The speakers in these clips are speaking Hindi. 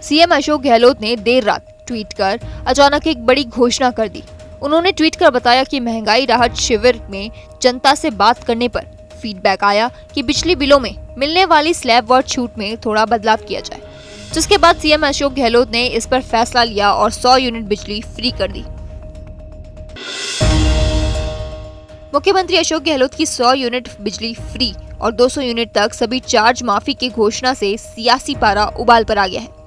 सीएम अशोक गहलोत ने देर रात ट्वीट कर अचानक एक बड़ी घोषणा कर दी। उन्होंने ट्वीट कर बताया कि महंगाई राहत शिविर में जनता से बात करने पर फीडबैक आया कि बिजली बिलों में मिलने वाली स्लैब व छूट में थोड़ा बदलाव किया जाए, जिसके बाद सीएम अशोक गहलोत ने इस पर फैसला लिया और 100 यूनिट बिजली फ्री कर दी। मुख्यमंत्री अशोक गहलोत की 100 यूनिट बिजली फ्री और 200 यूनिट तक सभी चार्ज माफी की घोषणा से सियासी पारा उबाल पर आ गया है।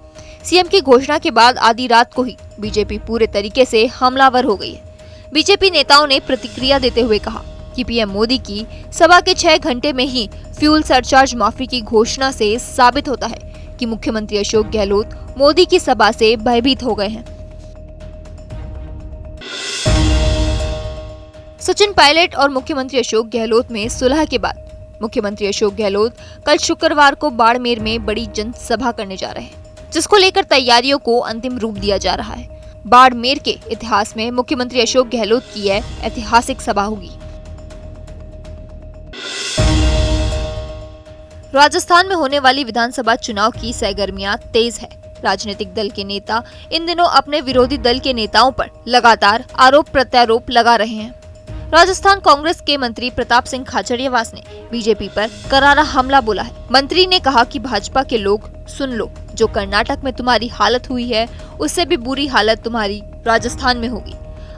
सीएम की घोषणा के बाद आधी रात को ही बीजेपी पूरे तरीके से हमलावर हो गई है। बीजेपी नेताओं ने प्रतिक्रिया देते हुए कहा कि पीएम मोदी की सभा के 6 घंटे में ही फ्यूल सरचार्ज माफी की घोषणा से साबित होता है कि मुख्यमंत्री अशोक गहलोत मोदी की सभा से भयभीत हो गए हैं। सचिन पायलट और मुख्यमंत्री अशोक गहलोत में सुलह के बाद मुख्यमंत्री अशोक गहलोत कल शुक्रवार को बाड़मेर में बड़ी जनसभा करने जा रहे हैं, जिसको लेकर तैयारियों को अंतिम रूप दिया जा रहा है। बाड़मेर के इतिहास में मुख्यमंत्री अशोक गहलोत की यह ऐतिहासिक सभा होगी। राजस्थान में होने वाली विधानसभा चुनाव की सरगर्मियां तेज है। राजनीतिक दल के नेता इन दिनों अपने विरोधी दल के नेताओं पर लगातार आरोप प्रत्यारोप लगा रहे हैं। राजस्थान कांग्रेस के मंत्री प्रताप सिंह खाचरियावास ने बीजेपी पर करारा हमला बोला है। मंत्री ने कहा कि भाजपा के लोग सुन लो, जो कर्नाटक में तुम्हारी हालत हुई है उससे भी बुरी हालत तुम्हारी राजस्थान में होगी,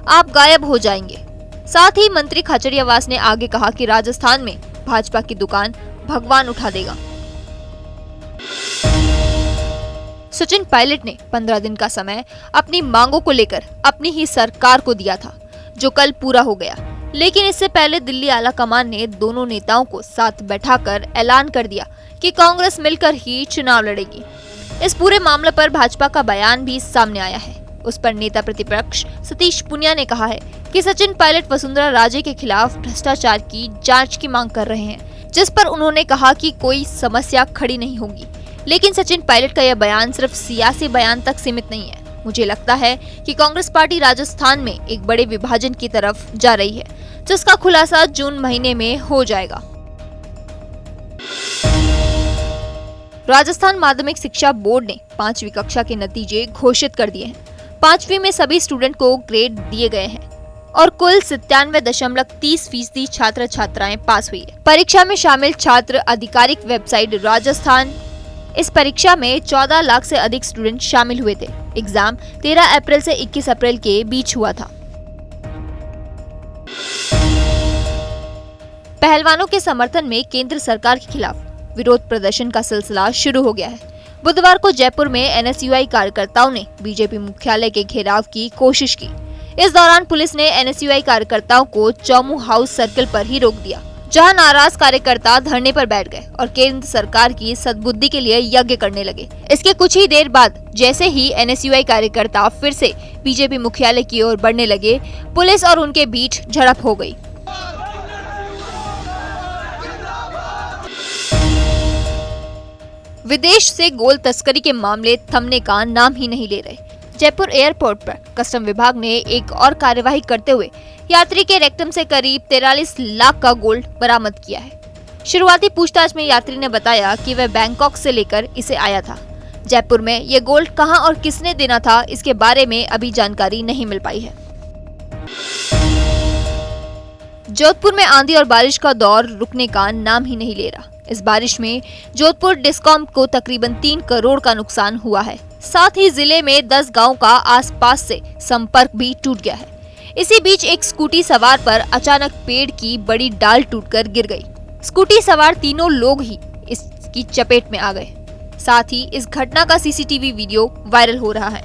आप गायब हो जाएंगे। साथ ही मंत्री खाचरियावास ने आगे कहा कि राजस्थान में भाजपा की दुकान भगवान उठा देगा। सचिन पायलट ने 15 दिन का समय अपनी मांगों को लेकर अपनी ही सरकार को दिया था, जो कल पूरा हो गया। लेकिन इससे पहले दिल्ली आला कमान ने दोनों नेताओं को साथ बैठाकर ऐलान कर दिया कि कांग्रेस मिलकर ही चुनाव लड़ेगी। इस पूरे मामले पर भाजपा का बयान भी सामने आया है। उस पर नेता प्रतिपक्ष सतीश पुनिया ने कहा है कि सचिन पायलट वसुंधरा राजे के खिलाफ भ्रष्टाचार की जांच की मांग कर रहे हैं, जिस पर उन्होंने कहा कि कोई समस्या खड़ी नहीं होगी। लेकिन सचिन पायलट का यह बयान सिर्फ सियासी बयान तक सीमित नहीं है। मुझे लगता है कि कांग्रेस पार्टी राजस्थान में एक बड़े विभाजन की तरफ जा रही है, जिसका खुलासा जून महीने में हो जाएगा। राजस्थान माध्यमिक शिक्षा बोर्ड ने 5वीं कक्षा के नतीजे घोषित कर दिए हैं। 5वीं में सभी स्टूडेंट को ग्रेड दिए गए हैं और कुल 97.30% छात्र छात्राएं पास हुई है। परीक्षा में शामिल छात्र आधिकारिक वेबसाइट राजस्थान। इस परीक्षा में 14 लाख से अधिक स्टूडेंट शामिल हुए थे। एग्जाम 13 अप्रैल से 21 अप्रैल के बीच हुआ था। पहलवानों के समर्थन में केंद्र सरकार के खिलाफ विरोध प्रदर्शन का सिलसिला शुरू हो गया है। बुधवार को जयपुर में एनएसयूआई कार्यकर्ताओं ने बीजेपी मुख्यालय के घेराव की कोशिश की। इस दौरान पुलिस ने एनएसयूआई कार्यकर्ताओं को चौमू हाउस सर्किल पर ही रोक दिया, जहां नाराज कार्यकर्ता धरने पर बैठ गए और केंद्र सरकार की सद्बुद्धि के लिए यज्ञ करने लगे। इसके कुछ ही देर बाद जैसे ही एनएसयूआई कार्यकर्ता फिर से बीजेपी मुख्यालय की ओर बढ़ने लगे, पुलिस और उनके बीच झड़प हो गई। विदेश से गोल तस्करी के मामले थमने का नाम ही नहीं ले रहे। जयपुर एयरपोर्ट पर कस्टम विभाग ने एक और कार्यवाही करते हुए यात्री के रेक्टम से करीब 43 लाख का गोल्ड बरामद किया है। शुरुआती पूछताछ में यात्री ने बताया कि वह बैंकॉक से लेकर इसे आया था। जयपुर में यह गोल्ड कहां और किसने देना था, इसके बारे में अभी जानकारी नहीं मिल पाई है। जोधपुर में आंधी और बारिश का दौर रुकने का नाम ही नहीं ले रहा। इस बारिश में जोधपुर डिस्कॉम को तकरीबन 3 करोड़ का नुकसान हुआ है। साथ ही जिले में 10 गांव का आसपास से संपर्क भी टूट गया है। इसी बीच एक स्कूटी सवार पर अचानक पेड़ की बड़ी डाल टूटकर गिर गई। स्कूटी सवार तीनों लोग ही इसकी चपेट में आ गए। साथ ही इस घटना का सीसीटीवी वीडियो वायरल हो रहा है।